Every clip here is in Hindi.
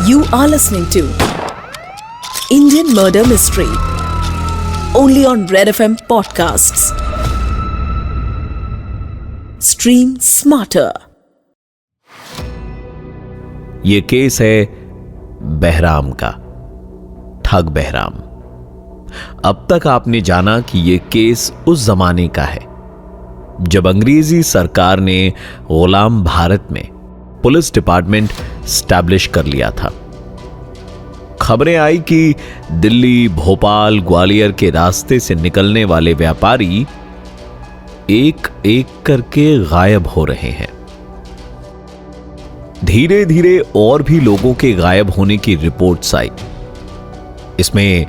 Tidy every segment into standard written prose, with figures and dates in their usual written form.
You are listening to Indian Murder Mystery only on Red FM Podcasts. Stream smarter. ये केस है बहराम का, ठग बहराम। अब तक आपने जाना कि ये केस उस जमाने का है जब अंग्रेजी सरकार ने गुलाम भारत में पुलिस डिपार्टमेंट स्टैब्लिश कर लिया था। खबरें आई कि दिल्ली, भोपाल, ग्वालियर के रास्ते से निकलने वाले व्यापारी एक एक करके गायब हो रहे हैं। धीरे धीरे और भी लोगों के गायब होने की रिपोर्ट्स आई। इसमें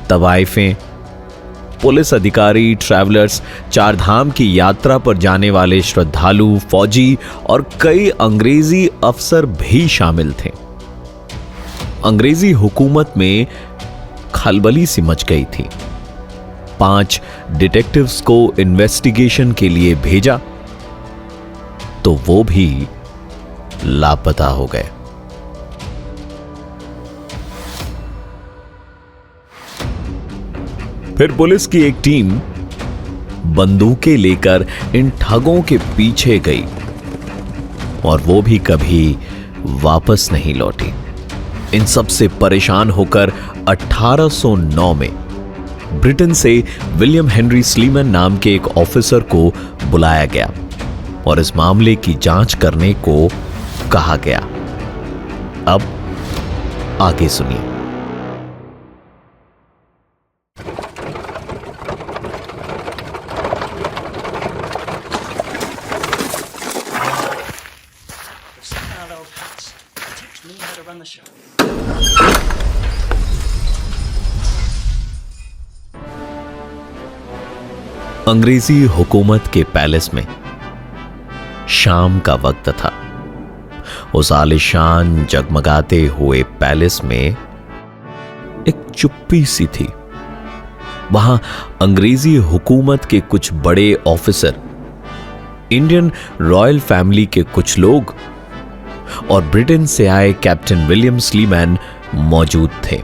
तवाइफें, पुलिस अधिकारी, ट्रैवलर्स, चार धाम की यात्रा पर जाने वाले श्रद्धालु, फौजी और कई अंग्रेजी अफसर भी शामिल थे। अंग्रेजी हुकूमत में खलबली सी मच गई थी। 5 डिटेक्टिव्स को इन्वेस्टिगेशन के लिए भेजा तो वो भी लापता हो गए। फिर पुलिस की एक टीम बंदूकें लेकर इन ठगों के पीछे गई और वो भी कभी वापस नहीं लौटी। इन सब से परेशान होकर 1809 में ब्रिटेन से विलियम हेनरी स्लीमैन नाम के एक ऑफिसर को बुलाया गया और इस मामले की जांच करने को कहा गया। अब आगे सुनिए। अंग्रेजी हुकूमत के पैलेस में शाम का वक्त था। उस आलिशान जगमगाते हुए पैलेस में एक चुप्पी सी थी। वहां अंग्रेजी हुकूमत के कुछ बड़े ऑफिसर, इंडियन रॉयल फैमिली के कुछ लोग और ब्रिटेन से आए कैप्टन विलियम स्लीमैन मौजूद थे।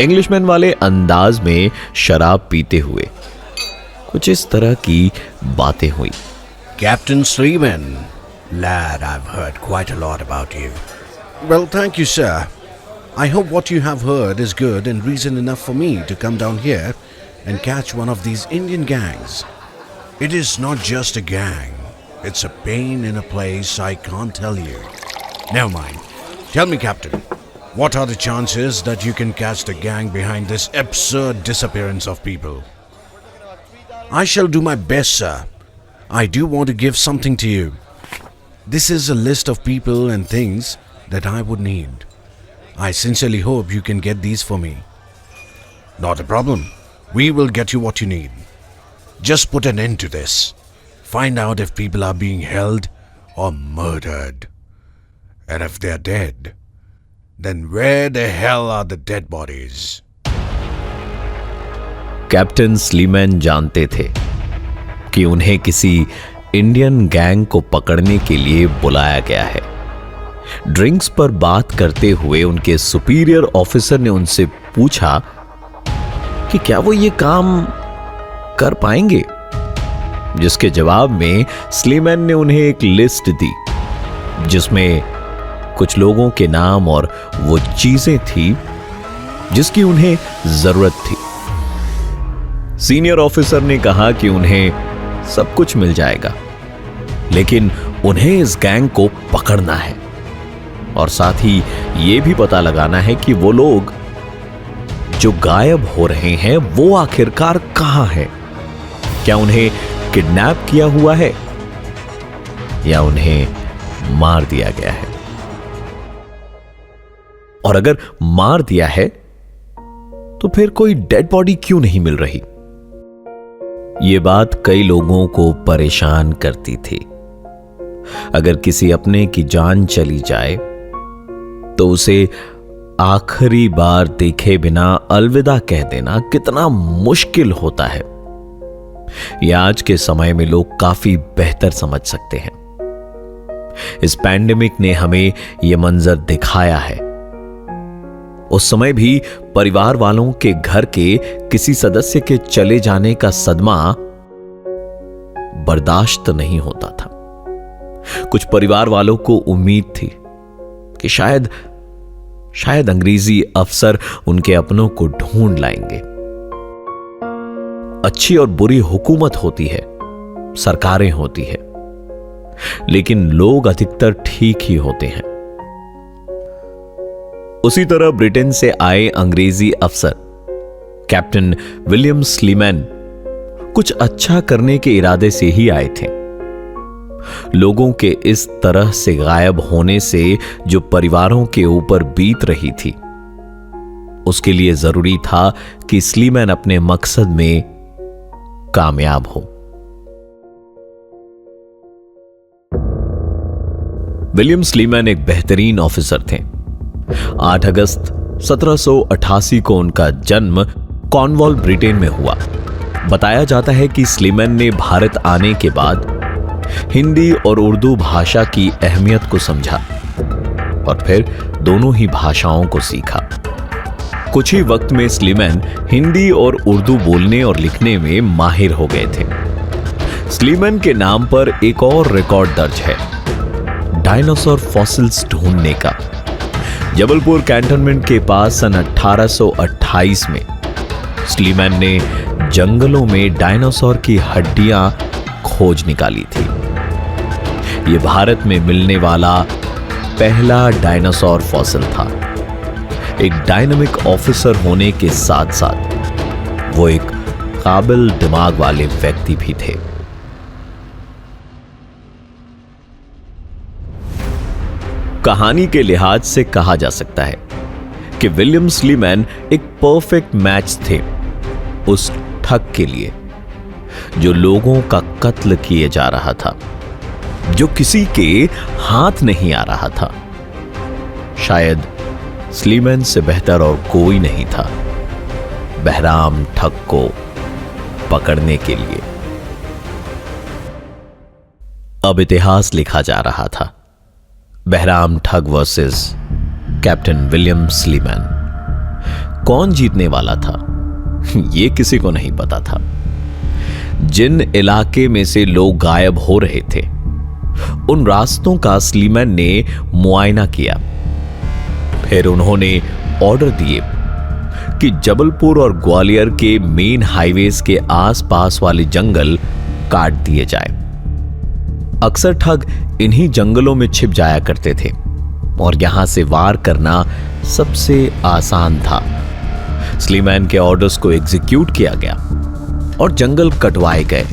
इंग्लिशमैन वाले अंदाज में शराब पीते हुए कुछ इस तरह की बातें हुई। Captain Sleeman, lad, I've heard quite a lot about you. Well, thank you, sir. I hope what you have heard is good and reason enough for me to come down here and catch one of these Indian gangs. It is not just a gang. It's a pain in a place I can't tell you. Never mind. Tell me, Captain, what are the chances that you can catch the gang behind this absurd disappearance of people? I shall do my best, sir. I do want to give something to you. This is a list of people and things that I would need. I sincerely hope you can get these for me. Not a problem. We will get you what you need. Just put an end to this. Find out if people are being held or murdered. And if they're dead, then where the hell are the dead bodies? Captain Sleeman जानते थे कि उन्हें किसी इंडियन गैंग को पकड़ने के लिए बुलाया गया है। ड्रिंक्स पर बात करते हुए उनके सुपीरियर ऑफिसर ने उनसे पूछा कि क्या वो ये काम कर पाएंगे, जिसके जवाब में स्लीमैन ने उन्हें एक लिस्ट दी जिसमें कुछ लोगों के नाम और वो चीजें थी जिसकी उन्हें जरूरत थी। सीनियर ऑफिसर ने कहा कि उन्हें सब कुछ मिल जाएगा, लेकिन उन्हें इस गैंग को पकड़ना है और साथ ही यह भी पता लगाना है कि वो लोग जो गायब हो रहे हैं वो आखिरकार कहां हैं। क्या उन्हें किडनैप किया हुआ है या उन्हें मार दिया गया है? और अगर मार दिया है तो फिर कोई डेड बॉडी क्यों नहीं मिल रही? ये बात कई लोगों को परेशान करती थी। अगर किसी अपने की जान चली जाए तो उसे आखिरी बार देखे बिना अलविदा कह देना कितना मुश्किल होता है, यह आज के समय में लोग काफी बेहतर समझ सकते हैं। इस पैंडेमिक ने हमें यह मंजर दिखाया है। उस समय भी परिवार वालों के घर के किसी सदस्य के चले जाने का सदमा बर्दाश्त नहीं होता था। कुछ परिवार वालों को उम्मीद थी कि शायद अंग्रेजी अफसर उनके अपनों को ढूंढ लाएंगे। अच्छी और बुरी हुकूमत होती है, सरकारें होती है, लेकिन लोग अधिकतर ठीक ही होते हैं। उसी तरह ब्रिटेन से आए अंग्रेजी अफसर कैप्टन विलियम स्लीमैन कुछ अच्छा करने के इरादे से ही आए थे। लोगों के इस तरह से गायब होने से जो परिवारों के ऊपर बीत रही थी, उसके लिए जरूरी था कि स्लीमैन अपने मकसद में कामयाब हो। विलियम स्लीमैन एक बेहतरीन ऑफिसर थे। 8 अगस्त 1788 को उनका जन्म कॉर्नवॉल, ब्रिटेन में हुआ। बताया जाता है कि स्लीमैन ने भारत आने के बाद हिंदी और उर्दू भाषा की अहमियत को समझा और फिर दोनों ही भाषाओं को सीखा। कुछ ही वक्त में स्लीमैन हिंदी और उर्दू बोलने और लिखने में माहिर हो गए थे। स्लीमैन के नाम पर एक और रिकॉर्ड दर्ज है, डायनासोर फॉसिल्स ढूंढने का। जबलपुर कैंटोनमेंट के पास सन 1828 में स्लीमैन ने जंगलों में डायनासोर की हड्डियां खोज निकाली थी। यह भारत में मिलने वाला पहला डायनासोर फॉसिल था। एक डायनामिक ऑफिसर होने के साथ साथ वो एक काबिल दिमाग वाले व्यक्ति भी थे। कहानी के लिहाज से कहा जा सकता है कि विलियम स्लीमैन एक परफेक्ट मैच थे उस ठग के लिए जो लोगों का कत्ल किए जा रहा था, जो किसी के हाथ नहीं आ रहा था। शायद स्लीमैन से बेहतर और कोई नहीं था बहराम ठग को पकड़ने के लिए। अब इतिहास लिखा जा रहा था, बहराम ठग वर्सेस कैप्टन विलियम स्लीमैन। कौन जीतने वाला था यह किसी को नहीं पता था। जिन इलाके में से लोग गायब हो रहे थे उन रास्तों का स्लीमैन ने मुआयना किया। फिर उन्होंने ऑर्डर दिए कि जबलपुर और ग्वालियर के मेन हाईवेज के आसपास वाले जंगल काट दिए जाए। अक्सर ठग इन्हीं जंगलों में छिप जाया करते थे और यहां से वार करना सबसे आसान था। स्लीमैन के ऑर्डर्स को एग्जीक्यूट किया गया और जंगल कटवाए गए।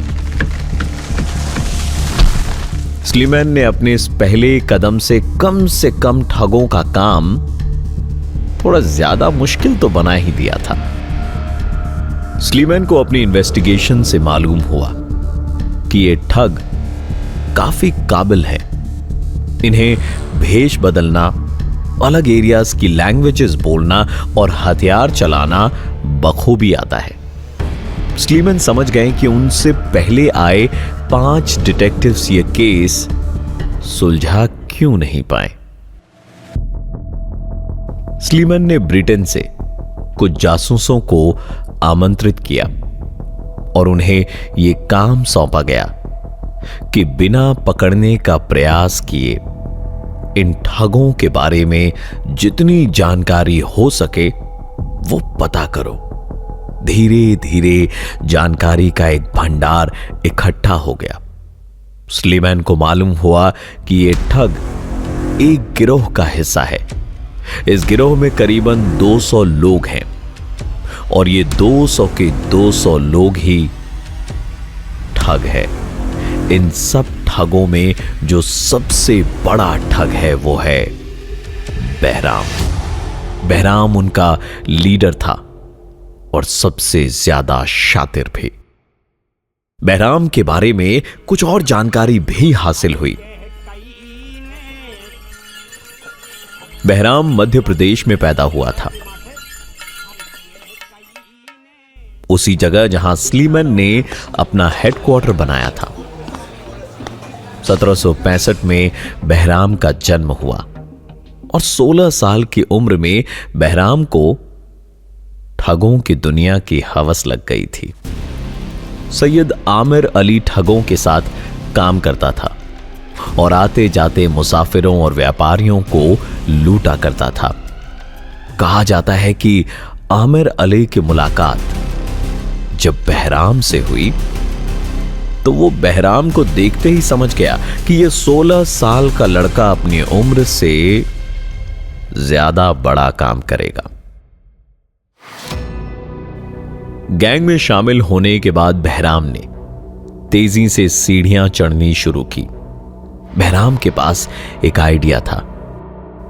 स्लीमैन ने अपने इस पहले कदम से कम ठगों का काम थोड़ा ज्यादा मुश्किल तो बना ही दिया था। स्लीमैन को अपनी इन्वेस्टिगेशन से मालूम हुआ कि ये ठग काफी काबिल है। इन्हें भेष बदलना, अलग एरियाज की लैंग्वेजेस बोलना और हथियार चलाना बखूबी आता है। स्लीमैन समझ गए कि उनसे पहले आए 5 डिटेक्टिव्स ये केस सुलझा क्यों नहीं पाए। स्लीमैन ने ब्रिटेन से कुछ जासूसों को आमंत्रित किया और उन्हें यह काम सौंपा गया कि बिना पकड़ने का प्रयास किए इन ठगों के बारे में जितनी जानकारी हो सके वो पता करो। धीरे धीरे जानकारी का एक भंडार इकट्ठा हो गया। स्लीमैन को मालूम हुआ कि यह ठग एक गिरोह का हिस्सा है। इस गिरोह में करीबन 200 लोग हैं और ये 200 के 200 लोग ही ठग है। इन सब ठगों में जो सबसे बड़ा ठग है वो है बहराम। बहराम उनका लीडर था और सबसे ज्यादा शातिर भी। बहराम के बारे में कुछ और जानकारी भी हासिल हुई। बहराम मध्य प्रदेश में पैदा हुआ था, उसी जगह जहां स्लीमैन ने अपना हेडक्वार्टर बनाया था। 1765 में बहराम का जन्म हुआ और 16 साल की उम्र में बहराम को ठगों की दुनिया की हवस लग गई थी। सैयद आमिर अली ठगों के साथ काम करता था और आते जाते मुसाफिरों और व्यापारियों को लूटा करता था। कहा जाता है कि आमिर अली की मुलाकात जब बहराम से हुई तो वो बहराम को देखते ही समझ गया कि ये 16 साल का लड़का अपनी उम्र से ज्यादा बड़ा काम करेगा। गैंग में शामिल होने के बाद बहराम ने तेजी से सीढ़ियां चढ़नी शुरू की। बहराम के पास एक आइडिया था।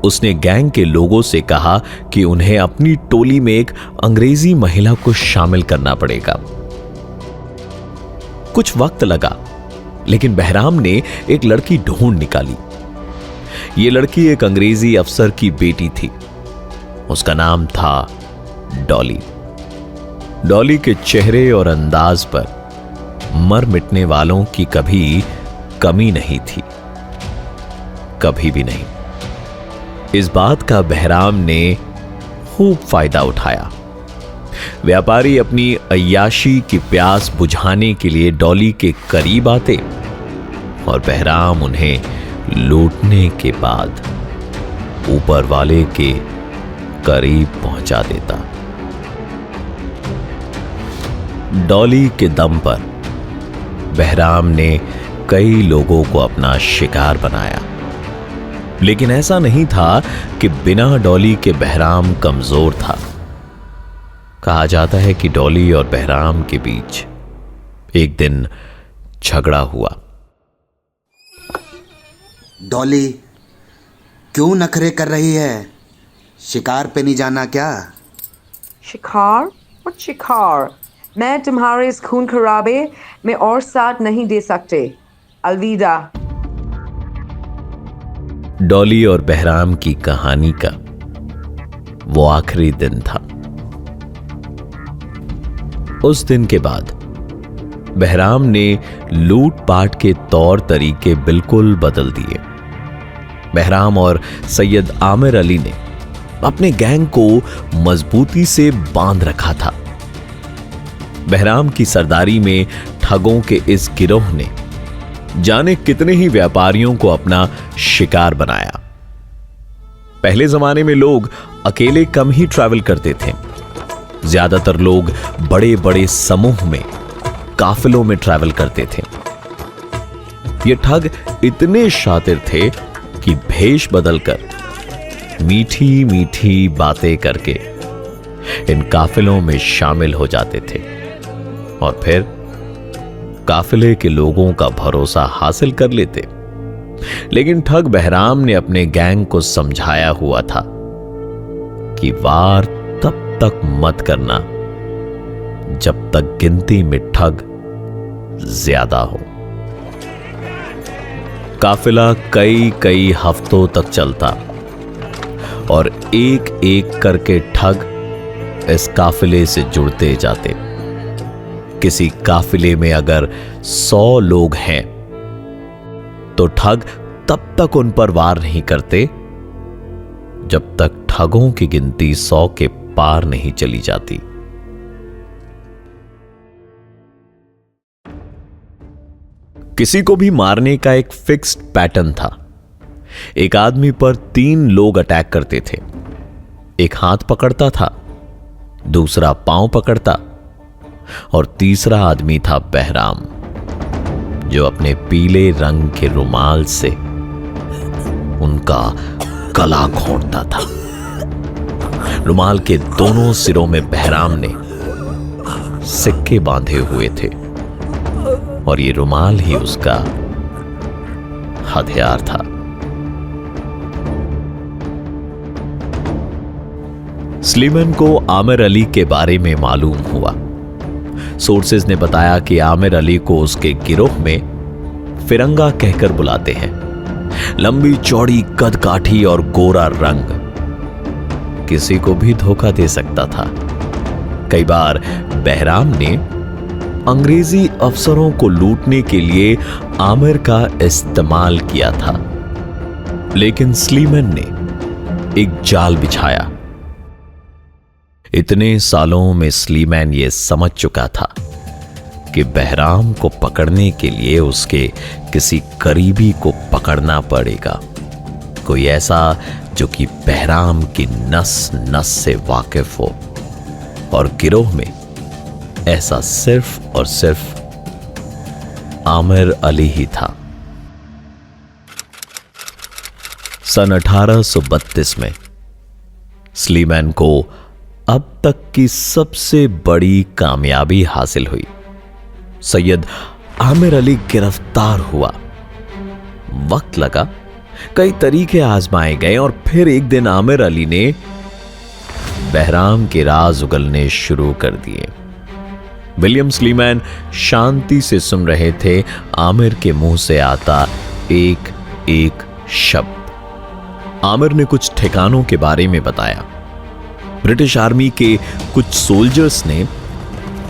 उसने गैंग के लोगों से कहा कि उन्हें अपनी टोली में एक अंग्रेजी महिला को शामिल करना पड़ेगा। कुछ वक्त लगा, लेकिन बहराम ने एक लड़की ढूंढ निकाली। यह लड़की एक अंग्रेजी अफसर की बेटी थी। उसका नाम था डॉली। डॉली के चेहरे और अंदाज पर मर मिटने वालों की कभी कमी नहीं थी, कभी भी नहीं। इस बात का बहराम ने खूब फायदा उठाया। व्यापारी अपनी अय्याशी की प्यास बुझाने के लिए डॉली के करीब आते और बहराम उन्हें लूटने के बाद ऊपर वाले के करीब पहुंचा देता। डॉली के दम पर बहराम ने कई लोगों को अपना शिकार बनाया, लेकिन ऐसा नहीं था कि बिना डॉली के बहराम कमजोर था। कहा जाता है कि डॉली और बहराम के बीच एक दिन झगड़ा हुआ। डॉली, क्यों नखरे कर रही है? शिकार पे नहीं जाना क्या? शिकार और शिकार, मैं तुम्हारे इस खून खराबे में और साथ नहीं दे सकते। अलविदा। डॉली और बहराम की कहानी का वो आखिरी दिन था। उस दिन के बाद बहराम ने लूटपाट के तौर तरीके बिल्कुल बदल दिए। बहराम और सैयद आमिर अली ने अपने गैंग को मजबूती से बांध रखा था। बहराम की सरदारी में ठगों के इस गिरोह ने जाने कितने ही व्यापारियों को अपना शिकार बनाया। पहले जमाने में लोग अकेले कम ही ट्रैवल करते थे। ज्यादातर लोग बड़े बड़े समूह में, काफिलों में ट्रैवल करते थे। ये ठग इतने शातिर थे कि भेष बदलकर मीठी मीठी बातें करके इन काफिलों में शामिल हो जाते थे और फिर काफिले के लोगों का भरोसा हासिल कर लेते। लेकिन ठग बहराम ने अपने गैंग को समझाया हुआ था कि वार तब तक मत करना जब तक गिनती में ठग ज्यादा हो। काफिला कई कई हफ्तों तक चलता और एक एक करके ठग इस काफिले से जुड़ते जाते। किसी काफिले में अगर 100 लोग हैं तो ठग तब तक उन पर वार नहीं करते जब तक ठगों की गिनती 100 के पार नहीं चली जाती। किसी को भी मारने का एक फिक्स्ड पैटर्न था। एक आदमी पर 3 लोग अटैक करते थे। एक हाथ पकड़ता था, दूसरा पांव पकड़ता और तीसरा आदमी था बहराम, जो अपने पीले रंग के रुमाल से उनका गला घोंटता था। रुमाल के दोनों सिरों में बहराम ने सिक्के बांधे हुए थे और ये रुमाल ही उसका हथियार था। स्लीमन को आमिर अली के बारे में मालूम हुआ। सोर्सेज ने बताया कि आमिर अली को उसके गिरोह में फिरंगा कहकर बुलाते हैं। लंबी चौड़ी कदकाठी और गोरा रंग किसी को भी धोखा दे सकता था। कई बार बहराम ने अंग्रेजी अफसरों को लूटने के लिए आमिर का इस्तेमाल किया था। लेकिन स्लीमैन ने एक जाल बिछाया। इतने सालों में स्लीमैन यह समझ चुका था कि बहराम को पकड़ने के लिए उसके किसी करीबी को पकड़ना पड़ेगा, कोई ऐसा जो कि बहराम की नस नस से वाकिफ हो। और गिरोह में ऐसा सिर्फ और सिर्फ आमिर अली ही था। सन 1832 में स्लीमैन को अब तक की सबसे बड़ी कामयाबी हासिल हुई। सैयद आमिर अली गिरफ्तार हुआ। वक्त लगा, कई तरीके आजमाए गए और फिर एक दिन आमिर अली ने बहराम के राज उगलने शुरू कर दिए। विलियम स्लीमैन शांति से सुन रहे थे आमिर के मुंह से आता एक एक शब्द। आमिर ने कुछ ठिकानों के बारे में बताया। ब्रिटिश आर्मी के कुछ सोल्जर्स ने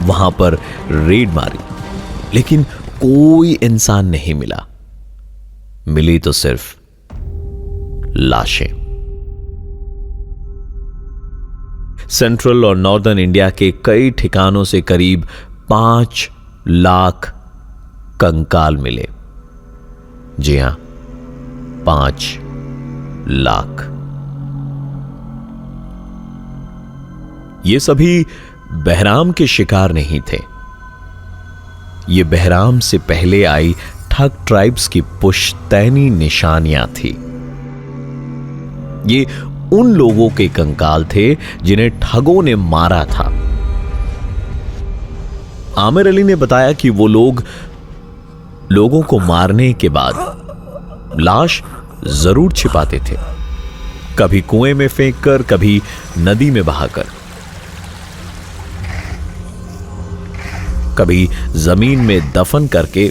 वहां पर रेड मारी, लेकिन कोई इंसान नहीं मिला। मिली तो सिर्फ लाशें। सेंट्रल और नॉर्दर्न इंडिया के कई ठिकानों से करीब 5 लाख कंकाल मिले। जी हां, 5 लाख। ये सभी बहराम के शिकार नहीं थे। ये बहराम से पहले आई ठग ट्राइब्स की पुश्तैनी निशानियां थी। ये उन लोगों के कंकाल थे जिन्हें ठगों ने मारा था। आमिर अली ने बताया कि वो लोगों को मारने के बाद लाश जरूर छिपाते थे, कभी कुएं में फेंककर, कभी नदी में बहाकर, कभी जमीन में दफन करके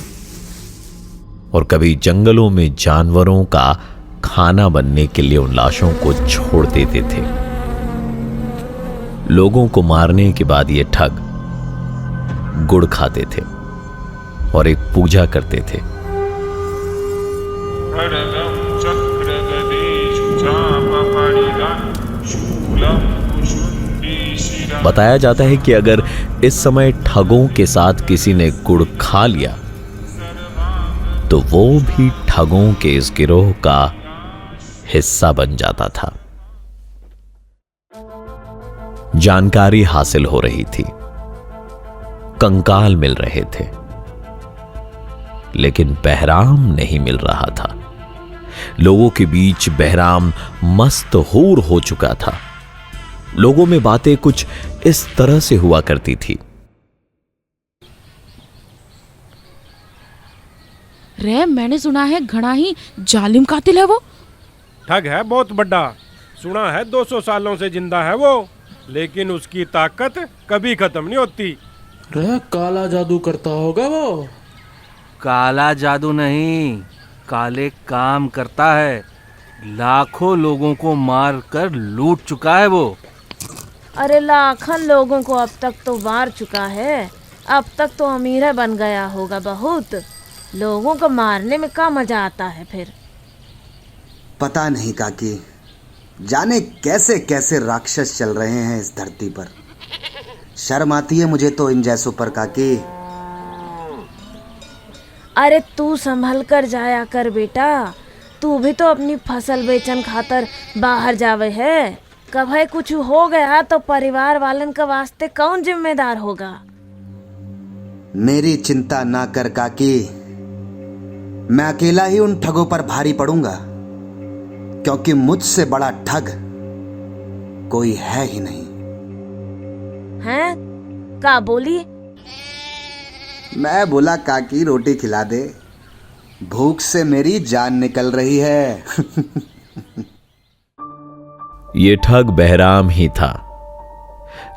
और कभी जंगलों में जानवरों का खाना बनने के लिए उन लाशों को छोड़ देते थे। लोगों को मारने के बाद ये ठग गुड़ खाते थे और एक पूजा करते थे। बताया जाता है कि अगर इस समय ठगों के साथ किसी ने गुड़ खा लिया तो वो भी ठगों के इस गिरोह का हिस्सा बन जाता था। जानकारी हासिल हो रही थी, कंकाल मिल रहे थे, लेकिन बहराम नहीं मिल रहा था। लोगों के बीच बहराम मस्तहूर हो चुका था। लोगों में बातें कुछ इस तरह से हुआ करती थी। रे, मैंने सुना है घना ही जालिम कातिल है वो। ठग है बहुत बड़ा, सुना है 200 सालों से जिंदा है वो, लेकिन उसकी ताकत कभी खत्म नहीं होती। रे, काला जादू करता होगा वो। काला जादू नहीं, काले काम करता है। लाखों लोगों को मार कर लूट चुका है वो। अरे लाखों लोगों को अब तक तो मार चुका है। अब तक तो अमीर बन गया होगा बहुत। लोगों को मारने में क्या मजा आता है फिर? पता नहीं काकी, जाने कैसे कैसे राक्षस चल रहे हैं इस धरती पर। शर्म आती है मुझे तो इन जैसों पर काकी। अरे तू संभल कर जाया कर बेटा, तू भी तो अपनी फसल बेचन खातर बाहर जावे है। कभी कुछ हो गया तो परिवार वालन के वास्ते कौन जिम्मेदार होगा? मेरी चिंता ना कर काकी, मैं अकेला ही उन ठगों पर भारी पड़ूंगा, क्योंकि मुझसे बड़ा ठग कोई है ही नहीं। हैं? का बोली? मैं बोला काकी रोटी खिला दे, भूख से मेरी जान निकल रही है। ये ठग बहराम ही था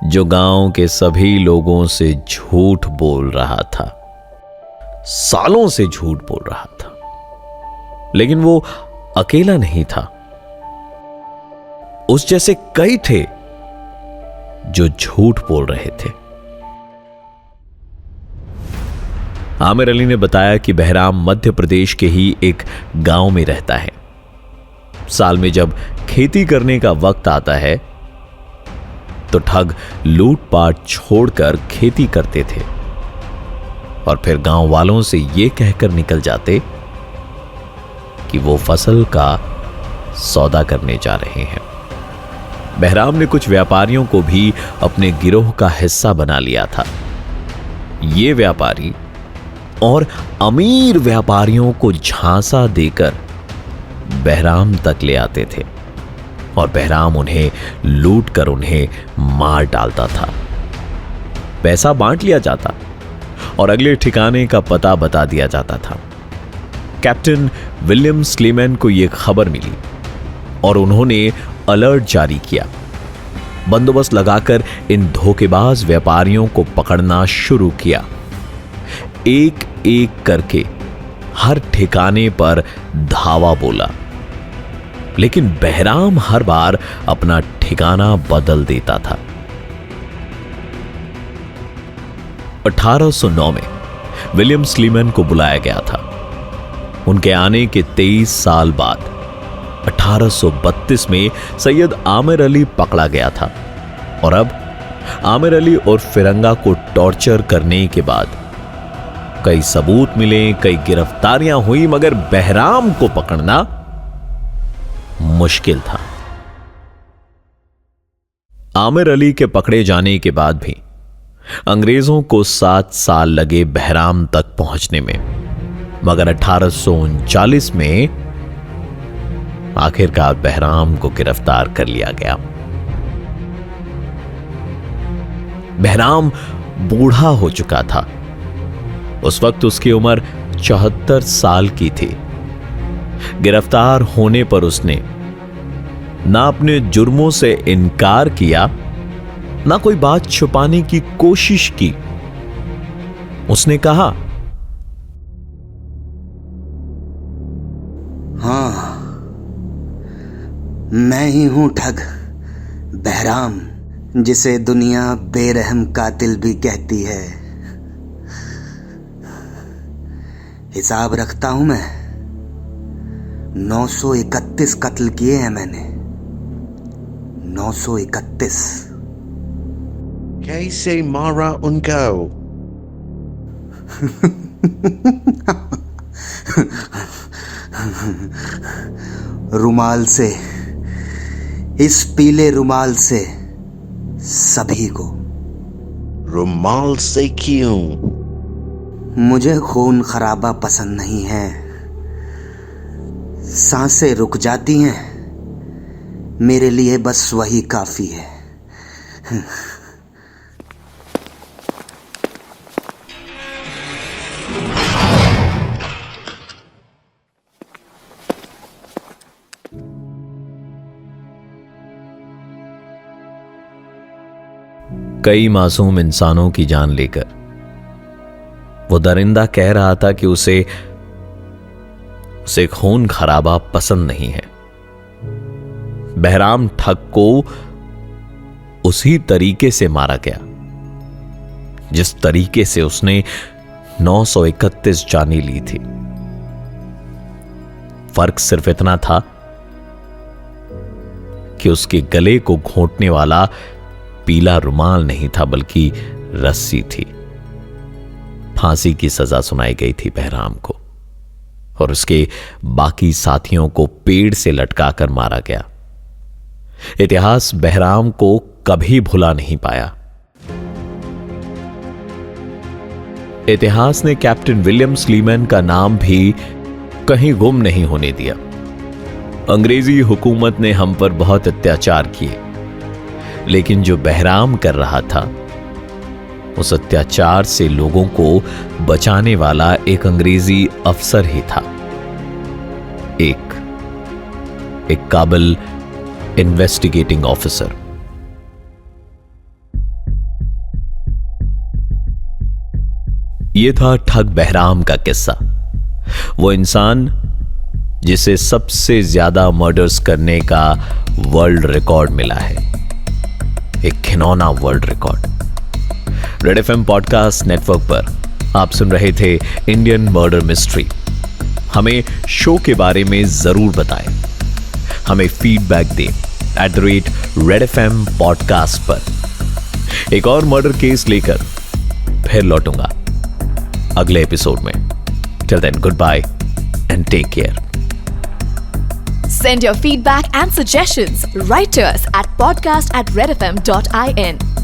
जो गांव के सभी लोगों से झूठ बोल रहा था, सालों से झूठ बोल रहा था। लेकिन वो अकेला नहीं था, उस जैसे कई थे जो झूठ बोल रहे थे। आमिर अली ने बताया कि बहराम मध्य प्रदेश के ही एक गांव में रहता है। साल में जब खेती करने का वक्त आता है तो ठग लूटपाट छोड़कर खेती करते थे और फिर गांव वालों से यह कहकर निकल जाते कि वो फसल का सौदा करने जा रहे हैं। बहराम ने कुछ व्यापारियों को भी अपने गिरोह का हिस्सा बना लिया था। ये व्यापारी और अमीर व्यापारियों को झांसा देकर बहराम तक ले आते थे और बहराम उन्हें लूट कर उन्हें मार डालता था। पैसा बांट लिया जाता और अगले ठिकाने का पता बता दिया जाता था। कैप्टन विलियम स्लीमैन को यह खबर मिली और उन्होंने अलर्ट जारी किया। बंदोबस्त लगाकर इन धोखेबाज व्यापारियों को पकड़ना शुरू किया। एक एक करके हर ठिकाने पर धावा बोला, लेकिन बहराम हर बार अपना ठिकाना बदल देता था। 1809 में विलियम स्लीमैन को बुलाया गया था। उनके आने के 23 साल बाद 1832 में सैयद आमिर अली पकड़ा गया था और अब आमिर अली और फिरंगा को टॉर्चर करने के बाद कई सबूत मिले, कई गिरफ्तारियां हुई, मगर बहराम को पकड़ना मुश्किल था। आमिर अली के पकड़े जाने के बाद भी अंग्रेजों को 7 साल लगे बहराम तक पहुंचने में, मगर 1839 में आखिरकार बहराम को गिरफ्तार कर लिया गया। बहराम बूढ़ा हो चुका था। उस वक्त उसकी उम्र 74 साल की थी। गिरफ्तार होने पर उसने ना अपने जुर्मों से इनकार किया, ना कोई बात छुपाने की कोशिश की। उसने कहा, हाँ, मैं ही हूं ठग बहराम, जिसे दुनिया बेरहम कातिल भी कहती है। हिसाब रखता हूं मैं। 931 कत्ल किए हैं मैंने। 931। कैसे मारा उनको? रुमाल से, इस पीले रुमाल से सभी को। रुमाल से क्यों? मुझे खून खराबा पसंद नहीं है। सांसें रुक जाती हैं, मेरे लिए बस वही काफी है। कई मासूम इंसानों की जान लेकर वो दरिंदा कह रहा था कि उसे खून खराबा पसंद नहीं है। बहराम ठग को उसी तरीके से मारा गया जिस तरीके से उसने 931 जानें ली थी। फर्क सिर्फ इतना था कि उसके गले को घोंटने वाला पीला रुमाल नहीं था, बल्कि रस्सी थी। फांसी की सजा सुनाई गई थी बहराम को और उसके बाकी साथियों को पेड़ से लटकाकर मारा गया। इतिहास बहराम को कभी भुला नहीं पाया। इतिहास ने कैप्टन विलियम स्लीमैन का नाम भी कहीं गुम नहीं होने दिया। अंग्रेजी हुकूमत ने हम पर बहुत अत्याचार किए, लेकिन जो बहराम कर रहा था उस अत्याचार से लोगों को बचाने वाला एक अंग्रेजी अफसर ही था, एक काबिल इन्वेस्टिगेटिंग ऑफिसर। यह था ठग बहराम का किस्सा। वो इंसान जिसे सबसे ज्यादा मर्डर्स करने का वर्ल्ड रिकॉर्ड मिला है, एक घिनौना world record. Red FM podcast network पर आप सुन रहे थे इंडियन मर्डर मिस्ट्री। हमें शो के बारे में जरूर बताएं, हमें फीडबैक दें @redfm पॉडकास्ट पर। एक और मर्डर केस लेकर फिर लौटूंगा अगले एपिसोड में। Till then, goodbye and take care. Send your feedback and suggestions. Write to us at podcast@redfm.in.